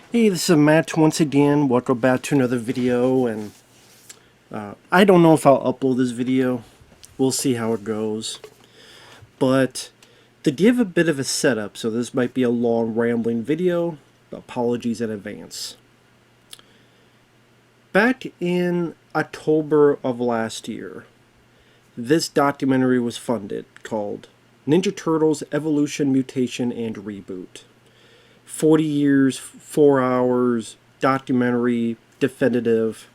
Hey, this is Matt once again. Welcome back to another video, and I don't know if I'll upload this video. We'll see how it goes. But to give a bit of a setup, so this might be a long rambling video, apologies in advance. Back in October of last year, this documentary was funded called Ninja Turtles Evolution, Mutation, and Reboot. 40 years, 4 hours, documentary, definitive.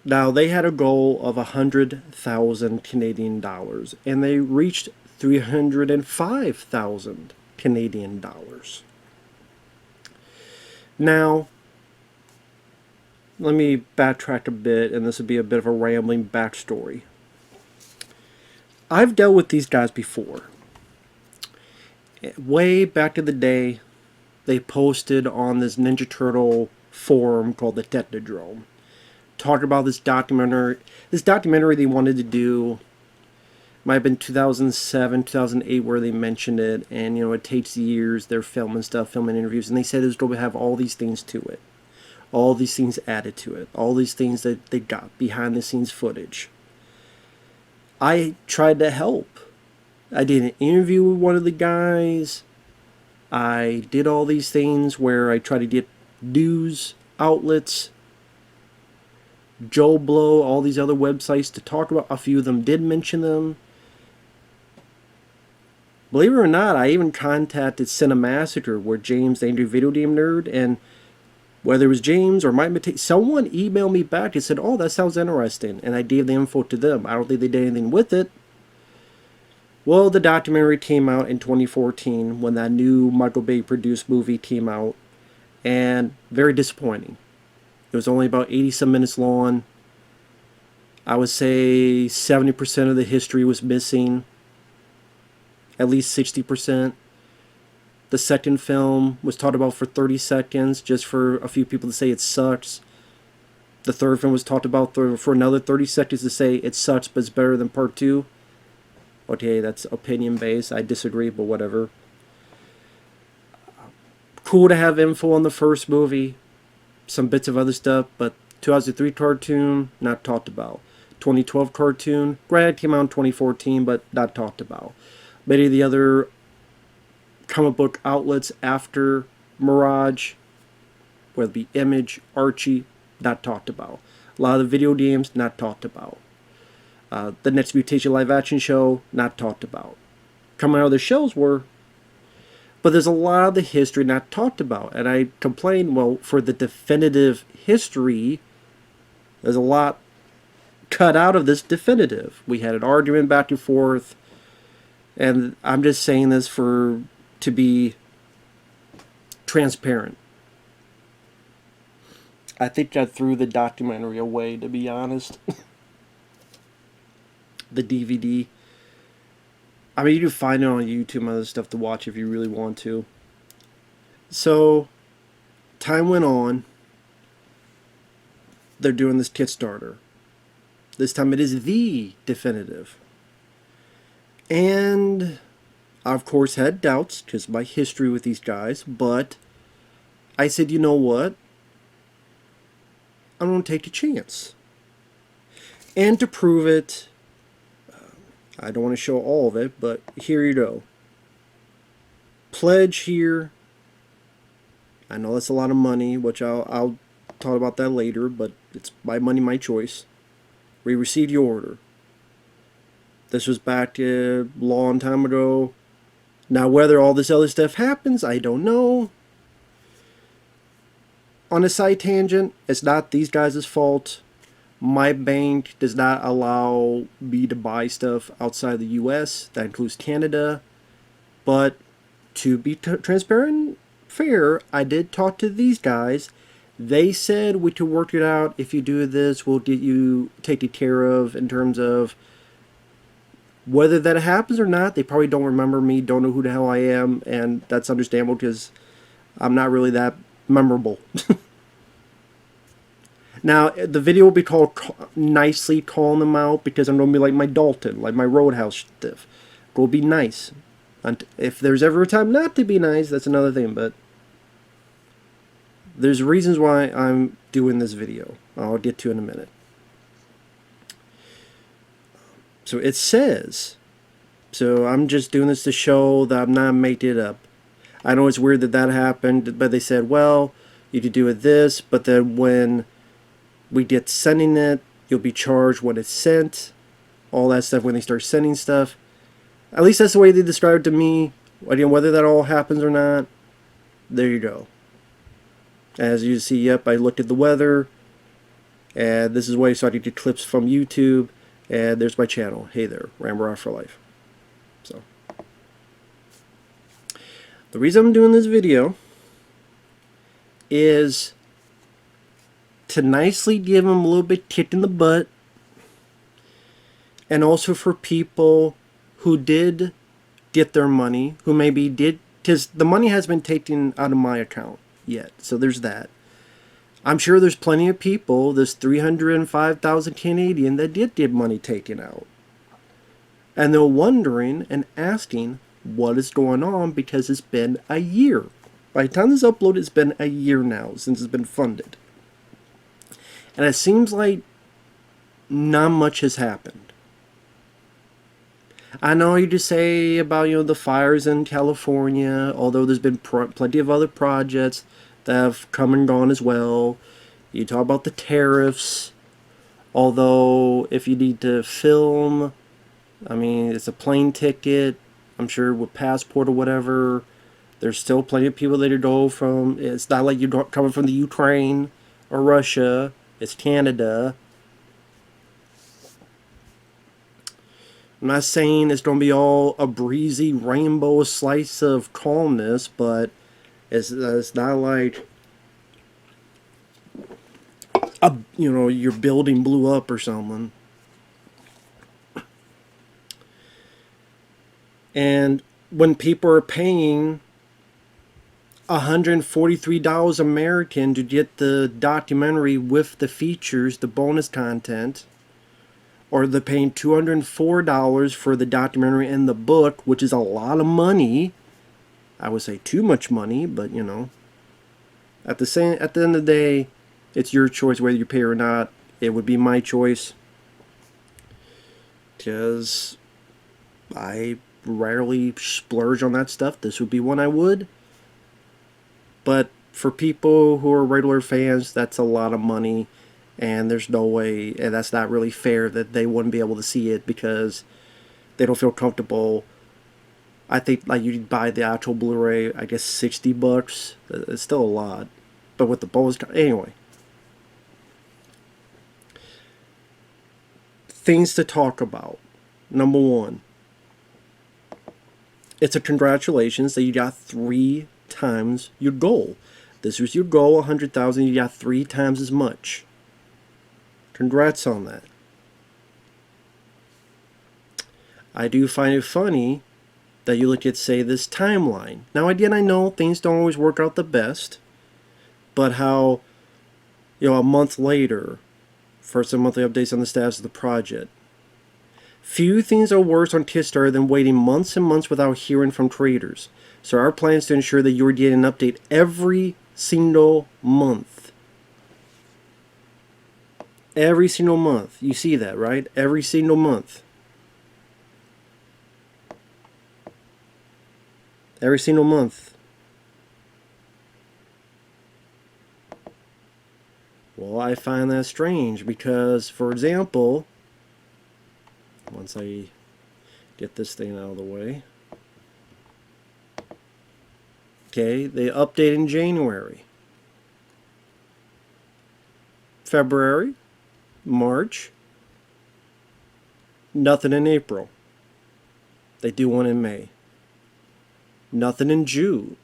Now, they had a goal of 100,000 Canadian dollars, and they reached 305,000 Canadian dollars. Now, let me backtrack a bit, and this will be a bit of a rambling backstory. I've dealt with these guys before. Way back in the day, they posted on this Ninja Turtle forum called the Technodrome, talking about this documentary. This documentary they wanted to do might have been 2007, 2008, where they mentioned it, and it takes years. They're filming stuff, filming interviews, and they said it was going to have all these things to it, all these things added to it, all these things that they got behind the scenes footage. I tried to help. I did an interview with one of the guys. I did all these things where I try to get news outlets, Joe Blow, all these other websites to talk about. A few of them did mention them. Believe it or not, I even contacted Cinemassacre, where James, the Angry Video Game Nerd, and whether it was James or Mike Mutation, someone emailed me back and said, "Oh, that sounds interesting," and I gave the info to them. I don't think they did anything with it. Well, the documentary came out in 2014 when that new Michael Bay produced movie came out, and very disappointing. It was only about 80-some minutes long. I would say 70% of the history was missing, at least 60%. The second film was talked about for 30 seconds, just for a few people to say it sucks. The third film was talked about for another 30 seconds to say it sucks, but it's better than part 2. Okay, that's opinion based. I disagree, but whatever. Cool to have info on the first movie. Some bits of other stuff, but 2003 cartoon, not talked about. 2012 cartoon, granted came out in 2014, but not talked about. Many of the other comic book outlets after Mirage, whether it be Image, Archie, not talked about. A lot of the video games, not talked about. The next Mutation live action show, not talked about. Coming out of the shows were, but there's a lot of the history not talked about. And I complain, well, for the definitive history, there's a lot cut out of this definitive. We had an argument back and forth, and I'm just saying this to be transparent. I think I threw the documentary away, to be honest. The DVD. I mean, you can find it on YouTube and other stuff to watch if you really want to. So, time went on. They're doing this Kickstarter. This time it is the definitive. And I, of course, had doubts because of my history with these guys, but I said, you know what? I'm going to take a chance. And to prove it, I don't want to show all of it, but here you go. Pledge here. I know that's a lot of money, which I'll talk about that later, but it's my money, my choice. We received your order. This was back a long time ago. Now, whether all this other stuff happens, I don't know. On a side tangent, it's not these guys' fault. My bank does not allow me to buy stuff outside the US. That includes Canada. But to be transparent and fair, I did talk to these guys. They said we could work it out. If you do this, we'll get you taken care of in terms of whether that happens or not. They probably don't remember me, don't know who the hell I am, and that's understandable because I'm not really that memorable. Now, the video will be called Nicely Calling Them Out because I'm going to be like my Dalton, like my Roadhouse stuff. It will be nice. And if there's ever a time not to be nice, that's another thing, but there's reasons why I'm doing this video. I'll get to in a minute. So it says, so I'm just doing this to show that I'm not making it up. I know it's weird that that happened, but they said, well, you could do it this, but then when we get sending it, you'll be charged when it's sent. All that stuff when they start sending stuff. At least that's the way they described it to me. Again, whether that all happens or not, there you go. As you see, yep, I looked at the weather, and this is why I started to get clips from YouTube, and there's my channel. Hey there, Ramborath for Life. So, the reason I'm doing this video is to nicely give them a little bit kick in the butt, and also for people who did get their money, who maybe did, because the money has been taken out of my account yet, so there's that. I'm sure there's plenty of people, this 305,000 Canadian, that did get money taken out. And they're wondering and asking what is going on because it's been a year. By the time this is uploaded, it's been a year now since it's been funded. And it seems like not much has happened. I know you just say about, you know, the fires in California, although there's been plenty of other projects that have come and gone as well. You talk about the tariffs, although if you need to film, I mean, it's a plane ticket, I'm sure with passport or whatever, there's still plenty of people that go from, it's not like you're coming from the Ukraine or Russia, it's Canada. I'm not saying it's going to be all a breezy rainbow slice of calmness, but it's not like you know, your building blew up or something. And when people are paying $143 American to get the documentary with the features, the bonus content, or they're paying $204 for the documentary and the book, which is a lot of money. I would say too much money, but you know, at the end of the day, it's your choice whether you pay or not. It would be my choice, because I rarely splurge on that stuff. This would be one I would. But for people who are regular fans, that's a lot of money. And there's no way, and that's not really fair that they wouldn't be able to see it because they don't feel comfortable. I think like you buy the actual Blu-ray, I guess $60. It's still a lot, but with the bonus, anyway. Things to talk about. Number one, it's a congratulations that you got 3 times your goal. This was your goal, 100,000. You got 3 times as much. Congrats on that. I do find it funny that you look at, say, this timeline. Now, again, I know things don't always work out the best, but how, you know, a month later, first of monthly updates on the status of the project. Few things are worse on Kickstarter than waiting months and months without hearing from creators. So our plan is to ensure that you're getting an update every single month. Every single month. You see that, right? Every single month. Every single month. Well, I find that strange because, for example, once I get this thing out of the way. Okay, they update in January. February. March, nothing in April. They do one in May. Nothing in June.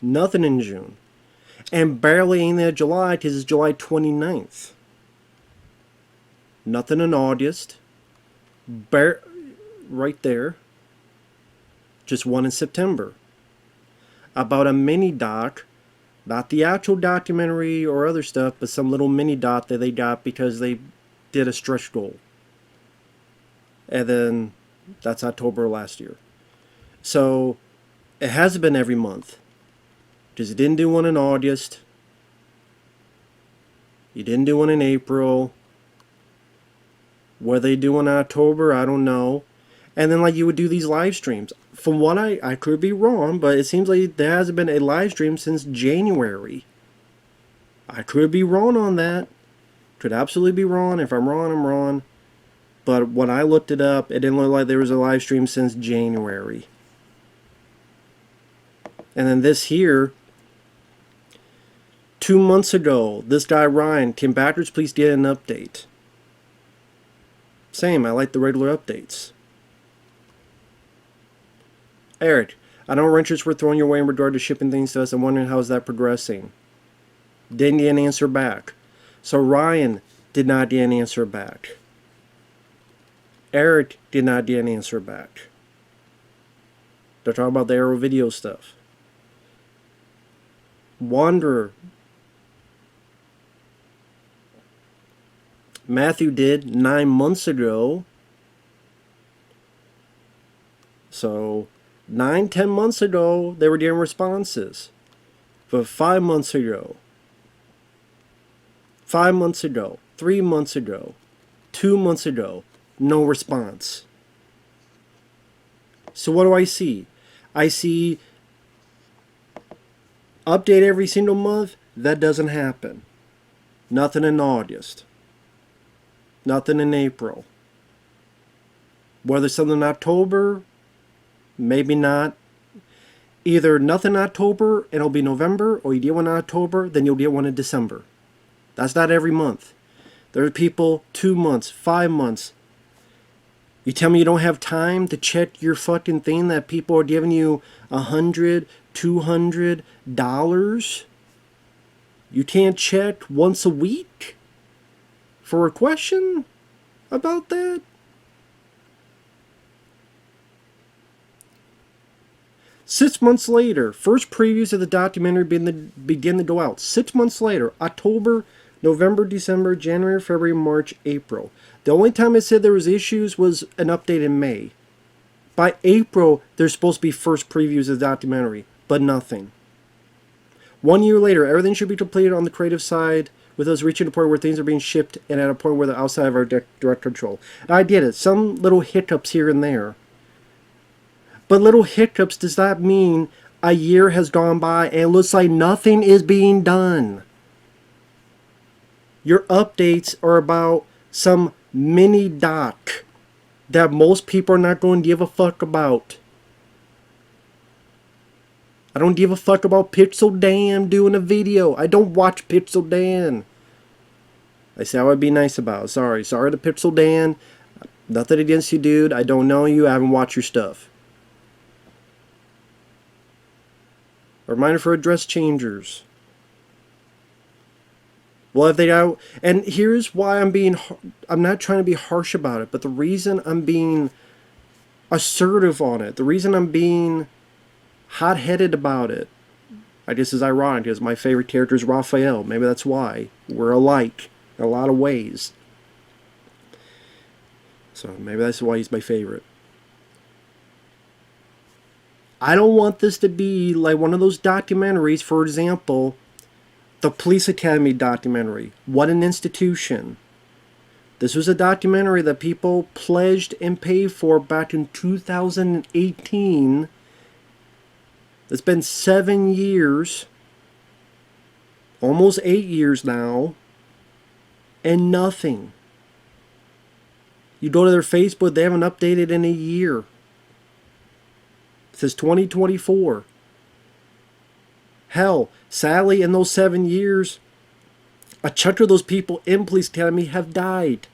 Nothing in June. And barely in there July because it's July 29th. Nothing in August. Right there. Just one in September. About a mini doc. Not the actual documentary or other stuff, but some little mini dot that they got because they did a stretch goal. And then that's October last year. So it hasn't been every month. Because you didn't do one in August. You didn't do one in April. Whether they do one in October, I don't know. And then, like, you would do these live streams. From what I could be wrong, but it seems like there hasn't been a live stream since January. I could be wrong on that. Could absolutely be wrong. If I'm wrong, I'm wrong. But when I looked it up, it didn't look like there was a live stream since January. And then this here, 2 months ago, this guy Ryan, can backers please get an update? Same, I like the regular updates. Eric, I know wrenches were thrown your way in regard to shipping things to us. I'm wondering how is that progressing? Didn't get an answer back. So Ryan did not get an answer back. Eric did not get an answer back. They're talking about the Arrow video stuff. Wanderer. Matthew did 9 months ago. So 9-10 months ago they were getting responses. But 5 months ago, 5 months ago, 3 months ago, 2 months ago, no response. So what do I see? I see update every single month. That doesn't happen. Nothing in August. Nothing in April. Whether something in October, maybe not. Either nothing in October and it'll be November, or you get one in October, then you'll get one in December. That's not every month. There are people 2 months, 5 months. You tell me you don't have time to check your fucking thing that people are giving you $100, $200? You can't check once a week for a question about that? Six months later, first previews of the documentary begin to go out. 6 months later, October, November, December, January, February, March, April. The only time it said there was issues was an update in May. By April, there's supposed to be first previews of the documentary, but nothing. 1 year later, everything should be completed on the creative side, with us reaching a point where things are being shipped and at a point where they're outside of our direct control. And I get it. Some little hiccups here and there. But little hiccups does not mean a year has gone by and it looks like nothing is being done. Your updates are about some mini doc that most people are not going to give a fuck about. I don't give a fuck about Pixel Dan doing a video. I don't watch Pixel Dan. I say I would be nice about it. Sorry to Pixel Dan. Nothing against you, dude. I don't know you. I haven't watched your stuff. A reminder for address changers. Well, if they out, and here's why I'm not trying to be harsh about it, but the reason I'm being assertive on it, the reason I'm being hot-headed about it, I guess is ironic, because my favorite character is Raphael. Maybe that's why. We're alike in a lot of ways. So maybe that's why he's my favorite. I don't want this to be like one of those documentaries, for example, the Police Academy documentary, What an Institution. This was a documentary that people pledged and paid for back in 2018. It's been 7 years, almost 8 years now, and nothing. You go to their Facebook, they haven't updated in a year. It says 2024. Hell, sadly, in those 7 years, a chunk of those people in Police Academy have died.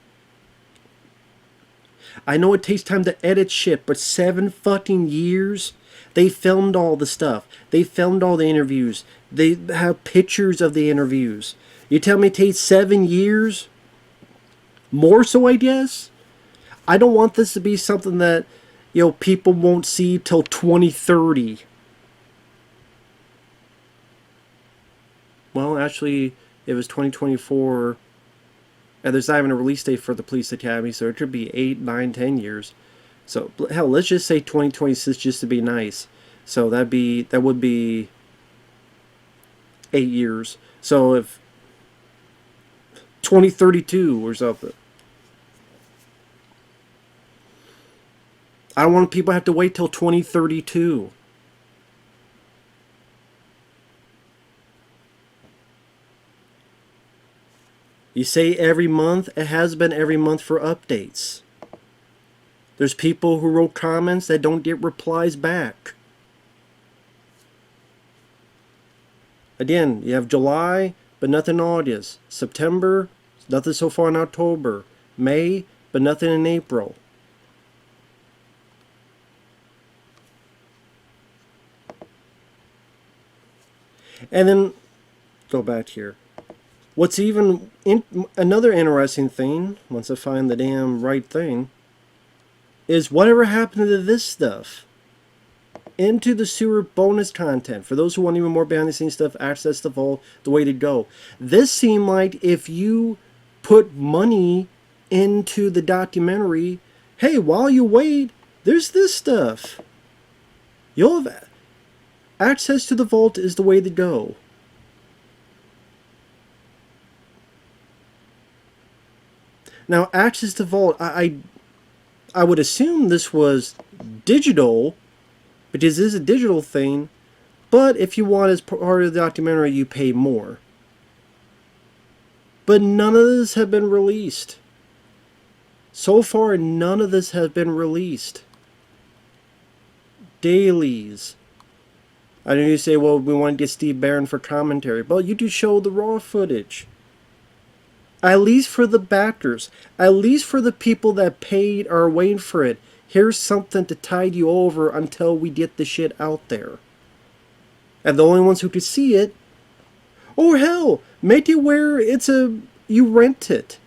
I know it takes time to edit shit, but 7 fucking years? They filmed all the stuff. They filmed all the interviews. They have pictures of the interviews. You tell me it takes 7 years? More so, I guess? I don't want this to be something that, people won't see till 2030. Well, actually, it was 2024, and there's not even a release date for the Police Academy, so it could be 8, 9, 10 years. So, hell, let's just say 2026 just to be nice. So that would be 8 years. So if 2032 or something. I don't want people to have to wait till 2032. You say every month, it has been every month for updates. There's people who wrote comments that don't get replies back. Again, you have July, but nothing in August. September, nothing so far in October. May, but nothing in April. And then, go back here. What's even another interesting thing, once I find the damn right thing, is whatever happened to this stuff? Into the Sewer bonus content. For those who want even more behind the scenes stuff, access the vault, the way to go. This seemed like if you put money into the documentary, hey, while you wait, there's this stuff. You'll have access to the vault is the way to go. Now, access to vault, I would assume this was digital, because this is a digital thing, but if you want as part of the documentary, you pay more. But none of this have been released. So far, none of this has been released. Dailies. I know you say, well, we want to get Steve Barron for commentary. But you do show the raw footage. At least for the backers. At least for the people that paid or are waiting for it. Here's something to tide you over until we get the shit out there. And the only ones who could see it, or hell, make it where it's you rent it.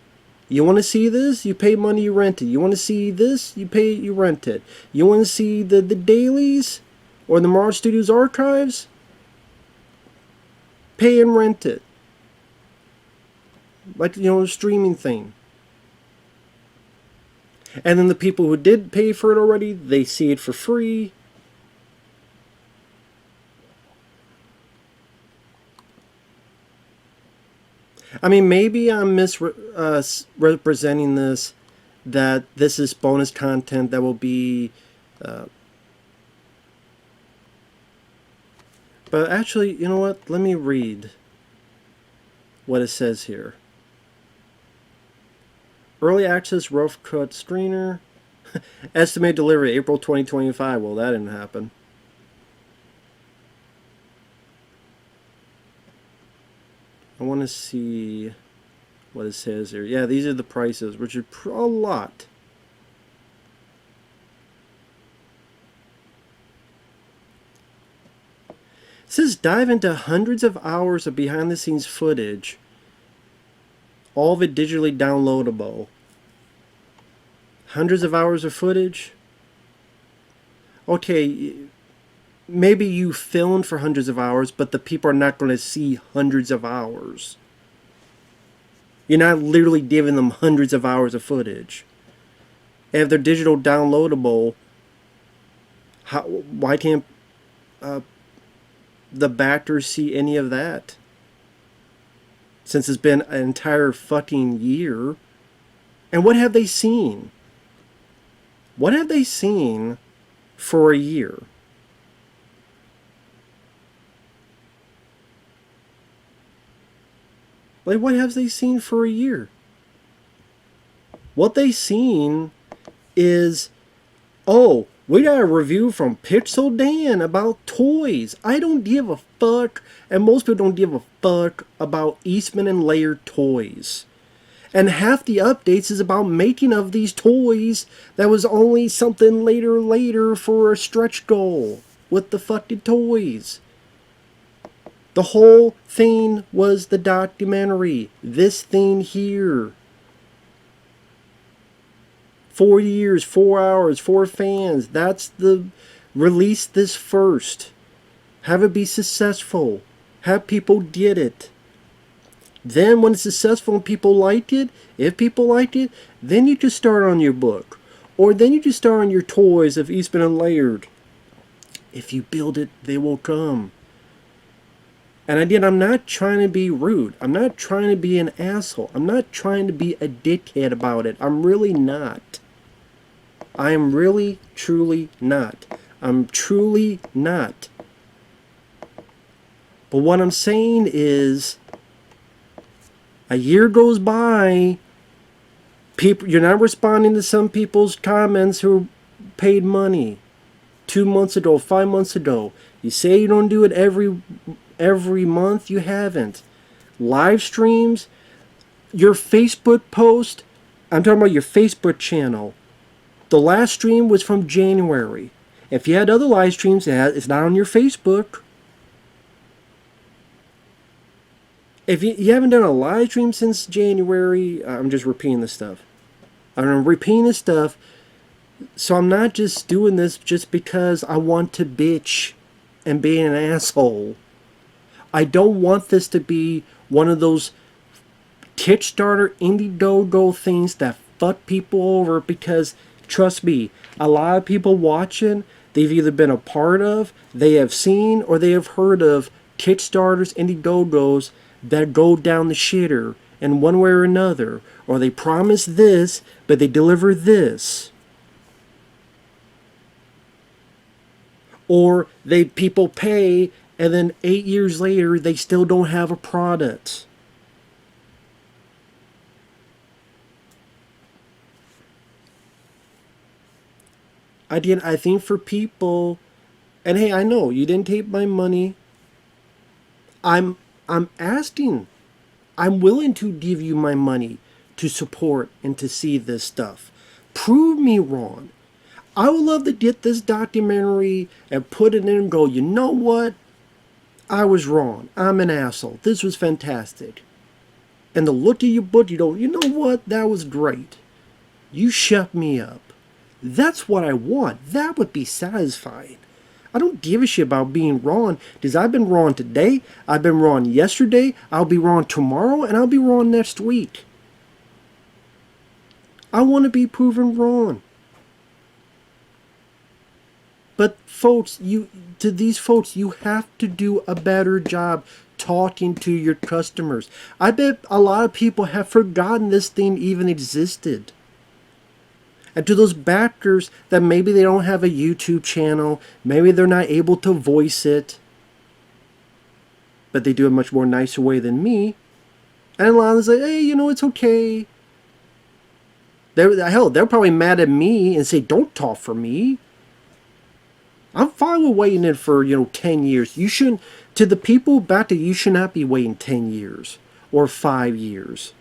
You want to see this? You pay money, you rent it. You want to see this? You pay, you rent it. You want to see the dailies or the Mirage Studios archives? Pay and rent it. Like, the streaming thing. And then the people who did pay for it already, they see it for free. I mean, maybe I'm misrepresenting this, that this is bonus content that will be... but actually, you know what? Let me read what it says here. Early access rough cut screener. Estimated delivery April 2025. Well, that didn't happen. I want to see what it says here. Yeah, these are the prices, which are a lot. It says dive into hundreds of hours of behind the scenes footage. All of it digitally downloadable. Hundreds of hours of footage. Okay, maybe you filmed for hundreds of hours, but the people are not going to see hundreds of hours. You're not literally giving them hundreds of hours of footage. And if they're digital downloadable, why can't the backers see any of that? Since it's been an entire fucking year. And what have they seen? What have they seen for a year? Like, what have they seen for a year? What they seen is, oh, we got a review from Pixel Dan about toys. I don't give a fuck, and most people don't give a fuck about Eastman and Laird toys. And half the updates is about making of these toys that was only something later for a stretch goal with the fucking toys. The whole thing was the documentary. This thing here. 4 years, 4 hours, 4 fans. That's the... Release this first. Have it be successful. Have people get it. Then when it's successful and people liked it, if people liked it, then you just start on your book. Or then you just start on your toys of Eastman and Laird. If you build it, they will come. And again, I'm not trying to be rude. I'm not trying to be an asshole. I'm not trying to be a dickhead about it. I'm really not. I am really, truly not. I'm truly not. But what I'm saying is, a year goes by, people, you're not responding to some people's comments who paid money 2 months ago, 5 months ago. You say you don't do it every month. You haven't. Live streams, your Facebook post, I'm talking about your Facebook channel. The last stream was from January. If you had other live streams, it's not on your Facebook. If you haven't done a live stream since January, I'm just repeating this stuff. I'm repeating this stuff. So I'm not just doing this just because I want to bitch and be an asshole. I don't want this to be one of those Kickstarter Indiegogo things that fuck people over, because trust me, a lot of people watching, they've either been a part of, they have seen, or they have heard of Kickstarters, Indiegogos that go down the shitter in one way or another, or they promise this, but they deliver this. Or people pay, and then 8 years later, they still don't have a product. I think for people, and hey, I know you didn't take my money. I'm asking. I'm willing to give you my money to support and to see this stuff. Prove me wrong. I would love to get this documentary and put it in and go, you know what? I was wrong. I'm an asshole. This was fantastic. And to look at your book, you know what? That was great. You shut me up. That's what I want. That would be satisfying. I don't give a shit about being wrong, because I've been wrong today, I've been wrong yesterday, I'll be wrong tomorrow, and I'll be wrong next week. I want to be proven wrong. But folks, to these folks, you have to do a better job talking to your customers. I bet a lot of people have forgotten this thing even existed. And to those backers that maybe they don't have a YouTube channel, maybe they're not able to voice it, but they do it a much more nicer way than me. And a lot of them say, hey, it's okay. They're probably mad at me and say, don't talk for me. I'm fine with waiting in for, 10 years. You shouldn't, to the people back to you should not be waiting 10 years or 5 years.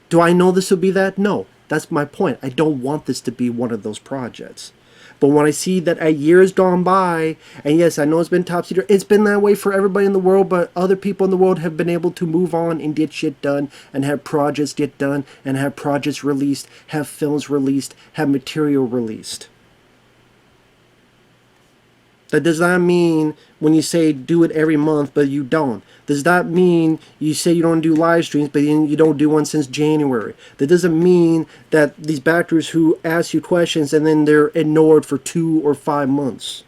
Do I know this will be that? No. That's my point. I don't want this to be one of those projects. But when I see that a year has gone by, and yes, I know it's been top secret, it's been that way for everybody in the world, but other people in the world have been able to move on and get shit done, and have projects get done, and have projects released, have films released, have material released. That does not mean when you say do it every month, but you don't. Does that mean you say you don't do live streams, but you don't do one since January? That doesn't mean that these backers who ask you questions and then they're ignored for 2 or 5 months.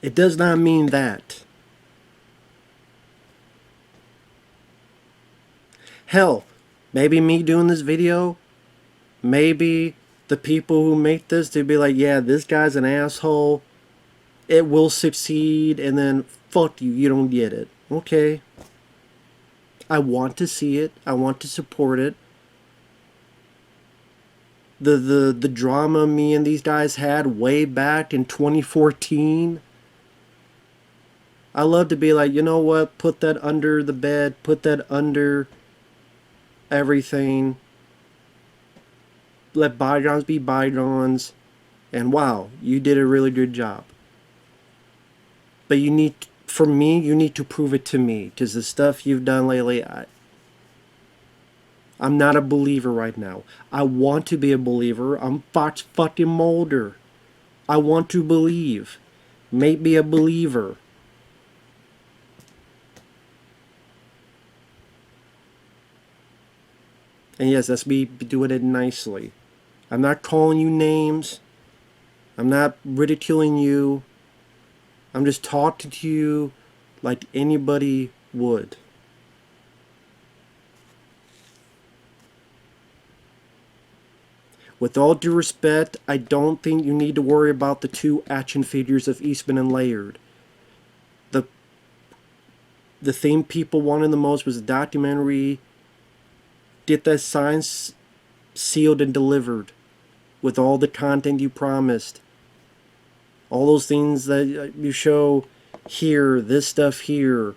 It does not mean that. Hell, maybe me doing this video, maybe the people who make this, they'd be like, yeah, this guy's an asshole. It will succeed, and then fuck you, you don't get it. Okay. I want to see it. I want to support it. The drama me and these guys had way back in 2014. I love to be like, you know what? Put that under the bed. Put that under everything. Let bygones be bygones. And wow, you did a really good job. But you need, for me, you need to prove it to me. Because the stuff you've done lately, I'm not a believer right now. I want to be a believer. I'm fucking Mulder. I want to believe. Make me a believer. And yes, that's me doing it nicely. I'm not calling you names. I'm not ridiculing you. I'm just talking to you like anybody would. With all due respect, I don't think you need to worry about the 2 action figures of Eastman and Laird. The the thing people wanted the most was a documentary. Get that science sealed and delivered with all the content you promised. All those things that you show here, this stuff here,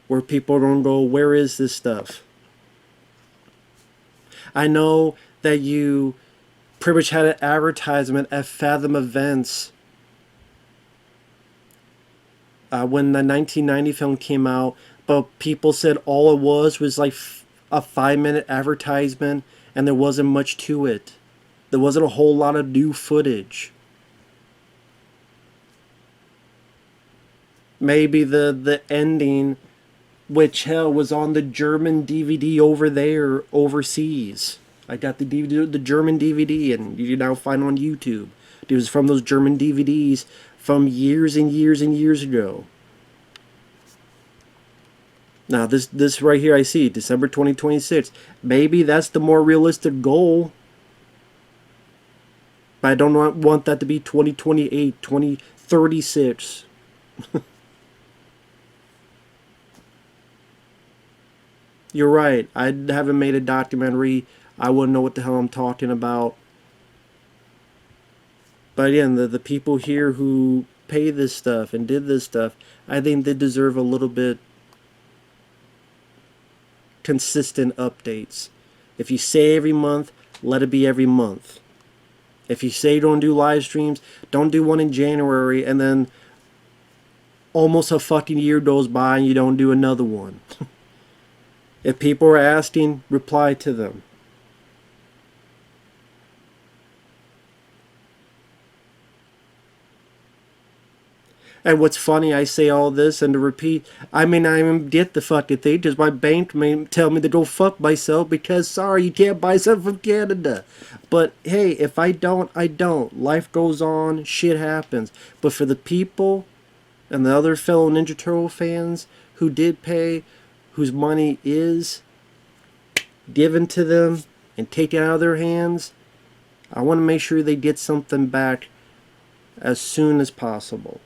where people don't go, where is this stuff? I know that you pretty much had an advertisement at Fathom Events when the 1990 film came out, but people said all it was like a 5-minute advertisement and there wasn't much to it. There wasn't a whole lot of new footage. Maybe the ending, which hell was on the German DVD over there overseas. I got the DVD, the German DVD, and you can now find it on YouTube. It was from those German DVDs from years and years and years ago. Now this right here I see, December 2026. Maybe that's the more realistic goal. But I don't want that to be 2028, 2036. You're right. I haven't made a documentary. I wouldn't know what the hell I'm talking about. But again, the people here who pay this stuff and did this stuff, I think they deserve a little bit consistent updates. If you say every month, let it be every month. If you say don't do live streams, don't do one in January and then almost a fucking year goes by and you don't do another one. If people are asking, reply to them. And what's funny, I say all this and to repeat, I may not even get the fucking thing because my bank may tell me to go fuck myself because, sorry, you can't buy something from Canada. But hey, if I don't, I don't. Life goes on, shit happens. But for the people and the other fellow Ninja Turtle fans who did pay, whose money is given to them and taken out of their hands, I want to make sure they get something back as soon as possible.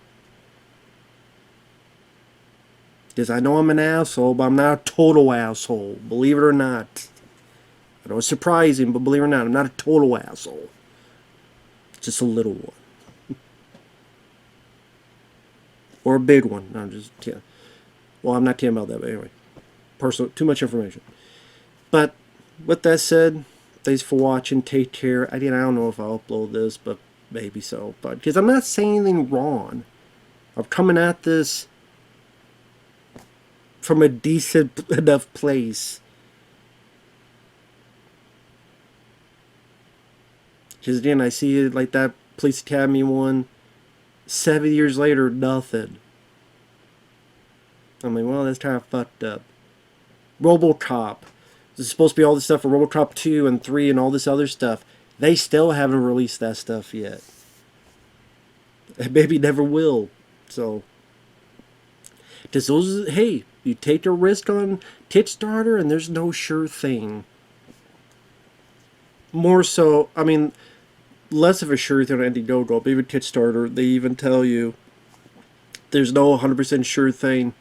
Because I know I'm an asshole, but I'm not a total asshole. Believe it or not. I know it's surprising, but believe it or not, I'm not a total asshole. Just a little one. Or a big one. No, I'm just kidding. Well, I'm not kidding about that, but anyway. Personal, too much information. But with that said, thanks for watching. Take care. I don't know if I'll upload this, but maybe so. But because I'm not saying anything wrong. I'm coming at this from a decent enough place. Because again, I see it like that Police Academy one. 7 years later, nothing. I'm like, well, that's kind of fucked up. RoboCop. There's supposed to be all this stuff for RoboCop 2 and 3 and all this other stuff. They still haven't released that stuff yet. And maybe never will. So, just those, hey, you take a risk on Kickstarter and there's no sure thing. More so, I mean, less of a sure thing on Indiegogo, but even Kickstarter, they even tell you there's no 100% sure thing.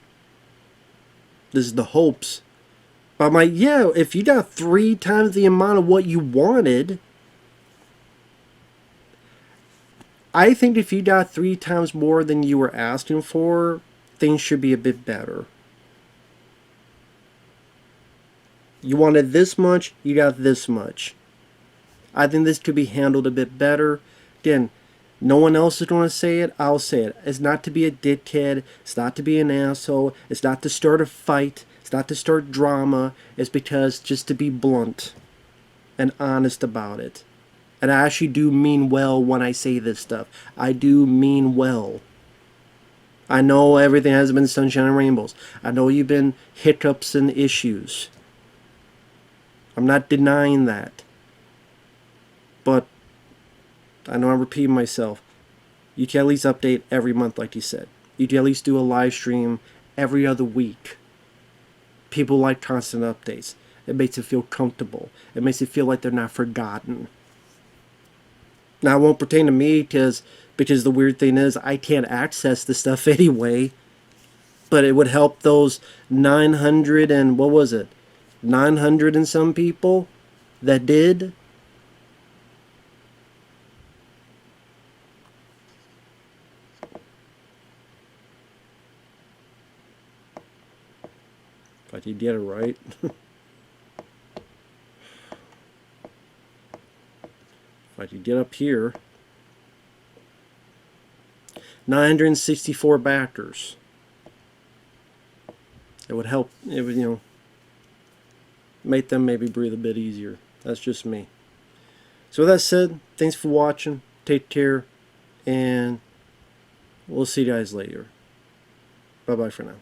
This is the hopes. But I'm like, yeah, if you got 3 times the amount of what you wanted, I think if you got 3 times more than you were asking for, things should be a bit better. You wanted this much, you got this much. I think this could be handled a bit better. Again, no one else is going to say it, I'll say it. It's not to be a dickhead, it's not to be an asshole, it's not to start a fight, it's not to start drama, it's because just to be blunt and honest about it. And I actually do mean well when I say this stuff. I do mean well. I know everything hasn't been sunshine and rainbows. I know you've been hiccups and issues. I'm not denying that. But I know I'm repeating myself. You can at least update every month, like you said. You can at least do a live stream every other week. People like constant updates. It makes it feel comfortable. It makes it feel like they're not forgotten. Now, it won't pertain to me because the weird thing is I can't access the stuff anyway. But it would help those 900 and what was it? 900 and some people that did. If I did get it right. If I could get up here. 964 backers. It would help. It would, make them maybe breathe a bit easier. That's just me. So with that said, thanks for watching. Take care. And we'll see you guys later. Bye-bye for now.